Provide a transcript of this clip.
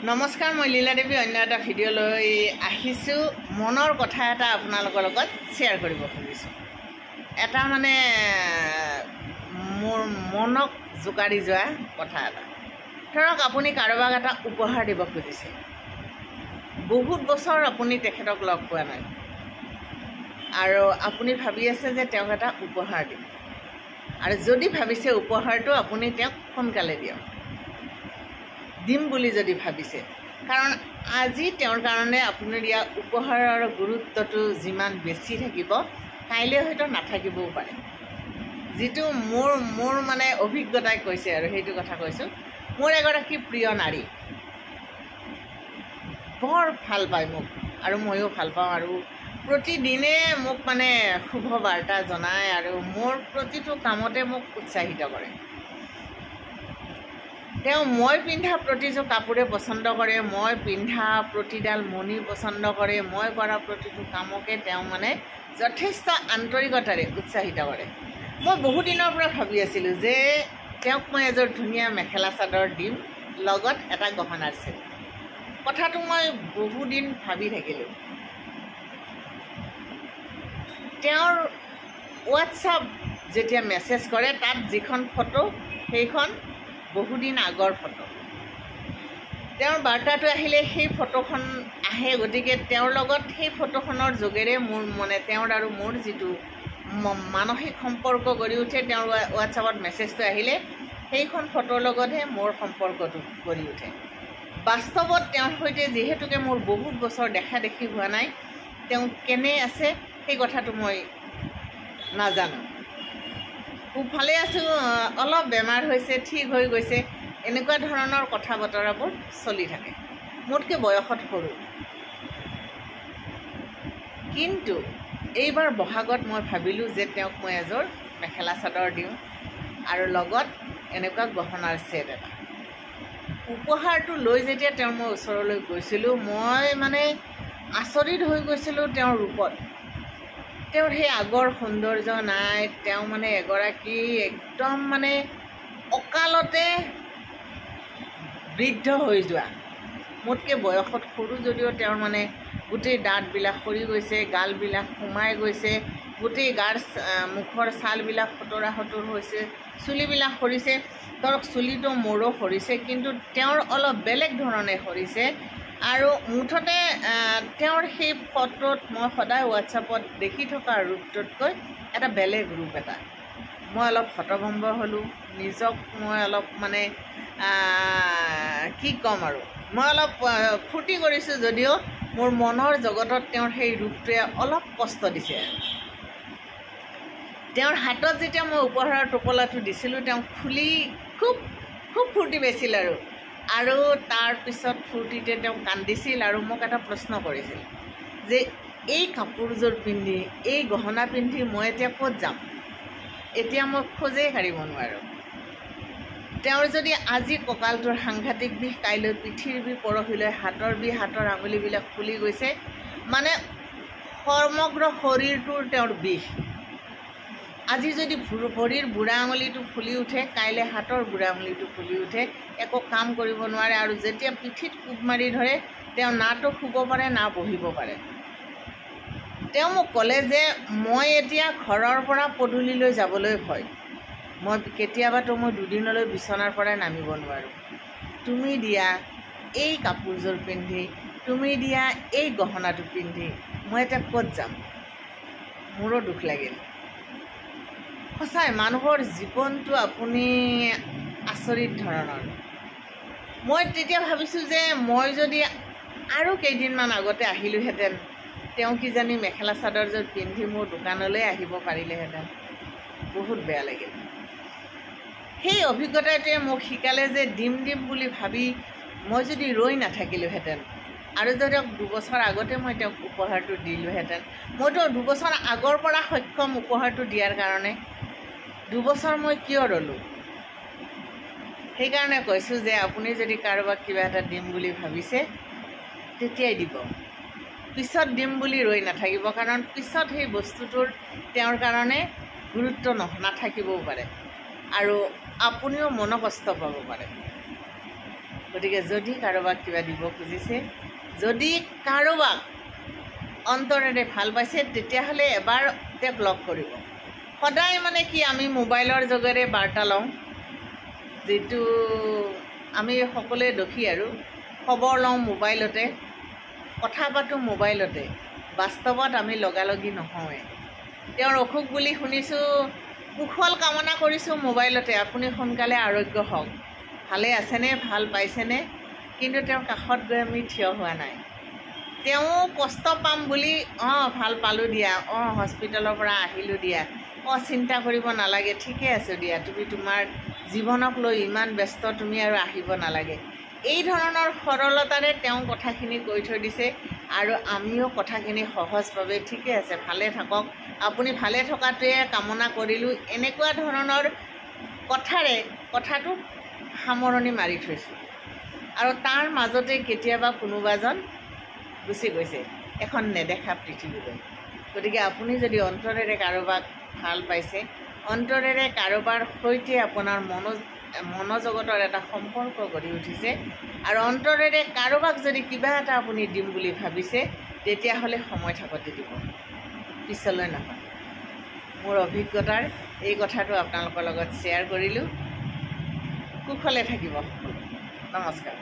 নমস্কাৰ, মই লীলা দেৱী অন্য এটা ভিডিঅ' লৈ আহিছোঁ। মনৰ কথা এটা আপোনালোকৰ লগত শ্বেয়াৰ কৰিব খুজিছোঁ। এটা মানে মোৰ মনক জোকাৰি যোৱা কথা এটা। ধৰক আপুনি কাৰোবাক এটা উপহাৰ দিব খুজিছে। বহুত বছৰ আপুনি তেখেতক লগ পোৱা নাই আৰু আপুনি ভাবি আছে যে তেওঁক এটা উপহাৰ দিম, আৰু যদি ভাবিছে উপহাৰটো আপুনি তেওঁক সোনকালে দিয়ক, দিম বুলি যদি ভাবিছে। কাৰণ আজি তেওঁৰ কাৰণে আপুনি দিয়া উপহাৰৰ গুৰুত্বটো যিমান বেছি থাকিব, কাইলৈ হয়তো নাথাকিবও পাৰে। যিটো মোৰ মানে অভিজ্ঞতাই কৈছে আৰু সেইটো কথা কৈছোঁ। মোৰ এগৰাকী প্ৰিয় নাৰী বৰ ভাল পায় মোক, আৰু ময়ো ভাল পাওঁ, আৰু প্ৰতিদিনে মোক মানে শুভ বাৰ্তা জনায় আৰু মোৰ প্ৰতিটো কামতে মোক উৎসাহিত কৰে। তেওঁ মই পিন্ধা প্ৰতিযোৰ কাপোৰে পচন্দ কৰে, মই পিন্ধা প্ৰতিডাল মণি পচন্দ কৰে, মই কৰা প্ৰতিটো কামকে তেওঁ মানে যথেষ্ট আন্তৰিকতাৰে উৎসাহিত কৰে। মই বহুদিনৰ পৰা ভাবি আছিলোঁ যে তেওঁক মই এযোৰ ধুনীয়া মেখেলা চাদৰ দিম, লগত এটা গহনাৰ ছেট। কথাটো মই বহুদিন ভাবি থাকিলোঁ। তেওঁৰ হোৱাটছআপ যেতিয়া মেছেজ কৰে, তাত যিখন ফটো, সেইখন বহুদিন আগৰ ফটো। তেওঁৰ বাৰ্তাটো আহিলে সেই ফটোখন আহে, গতিকে তেওঁৰ লগত সেই ফটোখনৰ যোগেৰে মোৰ মানে তেওঁৰ আৰু মোৰ যিটো মানসিক সম্পৰ্ক গঢ়ি উঠে, তেওঁৰ হোৱাটছআপত মেছেজটো আহিলে সেইখন ফটোৰ লগতহে মোৰ সম্পৰ্কটো গঢ়ি উঠে। বাস্তৱত তেওঁৰ সৈতে যিহেতুকে মোৰ বহুত বছৰ দেখা দেখি হোৱা নাই, তেওঁ কেনে আছে সেই কথাটো মই নাজানো। খুব ভালে আছোঁ, অলপ বেমাৰ হৈছে, ঠিক হৈ গৈছে, এনেকুৱা ধৰণৰ কথা বতৰাবোৰ চলি থাকে। মোতকৈ বয়সত সৰু, কিন্তু এইবাৰ বহাগত মই ভাবিলোঁ যে তেওঁক মই এযোৰ মেখেলা চাদৰ দিওঁ আৰু লগত এনেকুৱা গহনাৰ ছেট এটা। উপহাৰটো লৈ যেতিয়া তেওঁৰ মই ওচৰলৈ গৈছিলোঁ, মই মানে আচৰিত হৈ গৈছিলোঁ তেওঁৰ ৰূপত। তেওঁৰ সেই আগৰ সৌন্দৰ্য নাই, তেওঁ মানে এগৰাকী একদম মানে অকালতে বৃদ্ধ হৈ যোৱা। মোতকৈ বয়সত সৰু যদিও তেওঁৰ মানে গোটেই দাঁতবিলাক সৰি গৈছে, গালবিলাক সোমাই গৈছে, গোটেই গাৰ মুখৰ ছালবিলাক সতৰা সতৰ হৈছে, চুলিবিলাক সৰিছে। ধৰক চুলিটো মোৰো সৰিছে, কিন্তু তেওঁৰ অলপ বেলেগ ধৰণে সৰিছে। আৰু মুঠতে তেওঁৰ সেই ফটোত মই সদায় হোৱাটছআপত দেখি থকা ৰূপটোতকৈ এটা বেলেগ ৰূপ এটা। মই অলপ হতভম্ব হ'লোঁ, নিজক মই অলপ মানে কি ক'ম আৰু, মই অলপ ফূৰ্তি কৰিছোঁ যদিও মোৰ মনৰ জগতত তেওঁৰ সেই ৰূপটোৱে অলপ কষ্ট দিছে। তেওঁৰ হাতত যেতিয়া মই উপহাৰৰ টোপোলাটো দিছিলোঁ, তেওঁ খুলি খুব ফূৰ্তি পাইছিল আৰু তাৰপিছত ফূৰ্তিতে তেওঁ কান্দিছিল আৰু মোক এটা প্ৰশ্ন কৰিছিল যে এই কাপোৰযোৰ পিন্ধি, এই গহনা পিন্ধি মই এতিয়া ক'ত যাম? এতিয়া মই খোজেই কাঢ়িব নোৱাৰোঁ। তেওঁৰ যদি আজি কঁকালটোৰ সাংঘাতিক বিষ, কাইলৈ পিঠিৰ বিষ, পৰহিলৈ হাতৰ বিষ, হাতৰ আঙুলিবিলাক ফুলি গৈছে, মানে সমগ্ৰ শৰীৰটোৰ তেওঁৰ বিষ। আজি যদি ভৰিৰ বুঢ়া আঙুলিটো ফুলি উঠে, কাইলৈ হাতৰ বুঢ়া আঙুলিটো ফুলি উঠে, একো কাম কৰিব নোৱাৰে, আৰু যেতিয়া পিঠিত কোব মাৰি ধৰে, তেওঁ নাতো শুব পাৰে না বহিব পাৰে। তেওঁ মোক ক'লে যে মই এতিয়া ঘৰৰ পৰা পদূলিলৈ যাবলৈ ভয়, মই কেতিয়াবাতো মই দুদিনলৈ বিচনাৰ পৰাই নামিব নোৱাৰোঁ। তুমি দিয়া এই কাপোৰযোৰ পিন্ধি, তুমি দিয়া এই গহনাটো পিন্ধি মই এতিয়া ক'ত যাম? মোৰো দুখ লাগিল। সঁচাই মানুহৰ জীৱনটো আপুনি আচৰিত ধৰণৰ। মই তেতিয়া ভাবিছোঁ যে মই যদি আৰু কেইদিনমান আগতে আহিলোঁহেঁতেন, তেওঁ কিজানি মেখেলা চাদৰযোৰ পিন্ধি মোৰ দোকানলৈ আহিব পাৰিলেহেঁতেন। বহুত বেয়া লাগিল। সেই অভিজ্ঞতাটোৱে মোক শিকালে যে দিম বুলি ভাবি মই যদি ৰৈ নাথাকিলোঁহেঁতেন, আৰু যদি 2 বছৰ আগতে মই তেওঁক উপহাৰটো দিলোঁহেঁতেন, মইতো 2 বছৰ আগৰ পৰা সক্ষম উপহাৰটো দিয়াৰ কাৰণে। 2 বছৰ মই কিয় ৰ'লোঁ? সেইকাৰণে কৈছোঁ যে আপুনি যদি কাৰোবাক কিবা এটা দিম বুলি ভাবিছে, তেতিয়াই দিব। পিছত দিম বুলি ৰৈ নাথাকিব, কাৰণ পিছত সেই বস্তুটোৰ তেওঁৰ কাৰণে গুৰুত্ব নাথাকিবও পাৰে আৰু আপুনিও মনকষ্ট পাব পাৰে। গতিকে যদি কাৰোবাক কিবা দিব খুজিছে, যদি কাৰোবাক অন্তৰেৰে ভাল পাইছে, তেতিয়াহ'লে এবাৰ তেওঁক লগ কৰিব। সদায় মানে কি আমি মোবাইলৰ যোগেৰে বাৰ্তা লওঁ, যিটো আমি সকলোৱে দোষী আৰু খবৰ লওঁ মোবাইলতে, কথা পাতোঁ মোবাইলতে, বাস্তৱত আমি লগালগি নহওঁৱে। তেওঁৰ অসুখ বুলি শুনিছোঁ, কুশল কামনা কৰিছোঁ মোবাইলতে, আপুনি সোনকালে আৰোগ্য হওক, ভালে আছেনে, ভাল পাইছেনে, কিন্তু তেওঁৰ কাষত গৈ আমি থিয় হোৱা নাই। তেওঁ কষ্ট পাম বুলি ভাল পালোঁ দিয়া, হস্পিটেলৰ পৰা আহিলোঁ দিয়া, চিন্তা কৰিব নালাগে, ঠিকে আছোঁ দিয়া, তুমি তোমাৰ জীৱনক লৈ ইমান ব্যস্ত, তুমি আৰু আহিব নালাগে। এই ধৰণৰ সৰলতাৰে তেওঁ কথাখিনি কৈ থৈ দিছে আৰু আমিও কথাখিনি সহজভাৱে ঠিকে আছে, ভালে থাকক, আপুনি ভালে থকাটোৱে কামনা কৰিলোঁ, এনেকুৱা ধৰণৰ কথাৰে কথাটো সামৰণি মাৰি থৈছোঁ। আৰু তাৰ মাজতে কেতিয়াবা কোনোবাজন গুচি গৈছে এখন নেদেখা পৃথিৱীলৈ। গতিকে আপুনি যদি অন্তৰেৰে কাৰোবাক ভাল পাইছে, অন্তৰেৰে কাৰোবাৰ সৈতে আপোনাৰ মনোজগতৰ এটা সম্পৰ্ক গঢ়ি উঠিছে আৰু অন্তৰেৰে কাৰোবাক যদি কিবা এটা আপুনি দিম বুলি ভাবিছে, তেতিয়াহ'লে সময় থাকোঁতে দিব, পিছলৈ নহয়। মোৰ অভিজ্ঞতাৰ এই কথাটো আপোনালোকৰ লগত শ্বেয়াৰ কৰিলোঁ। কুশলে থাকিব। নমস্কাৰ।